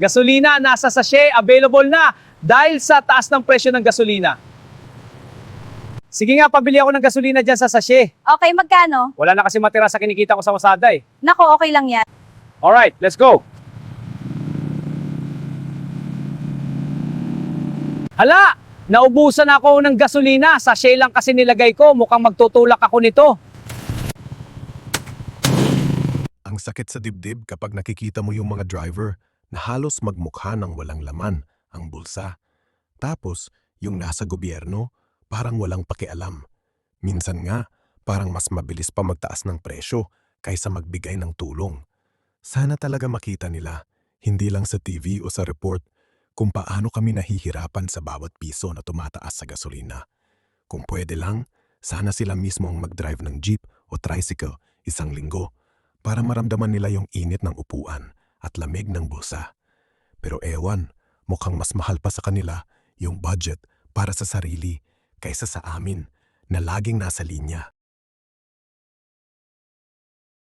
Gasolina nasa sachet, available na dahil sa taas ng presyo ng gasolina. Sige nga, pabili ako ng gasolina dyan sa sachet. Okay, magkano? Wala na kasi matira sa kinikita ko sa Wasada eh. Nako, okay lang yan. Alright, let's go. Hala! Naubusan ako ng gasolina. Sachet lang kasi nilagay ko. Mukhang magtutulak ako nito. Ang sakit sa dibdib kapag nakikita mo yung mga driver na halos magmukha ng walang laman ang bulsa. Tapos, yung nasa gobyerno, parang walang pakialam. Minsan nga, parang mas mabilis pa magtaas ng presyo kaysa magbigay ng tulong. Sana talaga makita nila, hindi lang sa TV o sa report, kung paano kami nahihirapan sa bawat piso na tumataas sa gasolina. Kung pwede lang, sana sila mismo ang mag-drive ng jeep o tricycle isang linggo para maramdaman nila yung init ng upuan at lamig ng bulsa. Pero ewan, mukhang mas mahal pa sa kanila yung budget para sa sarili kaysa sa amin na laging nasa linya.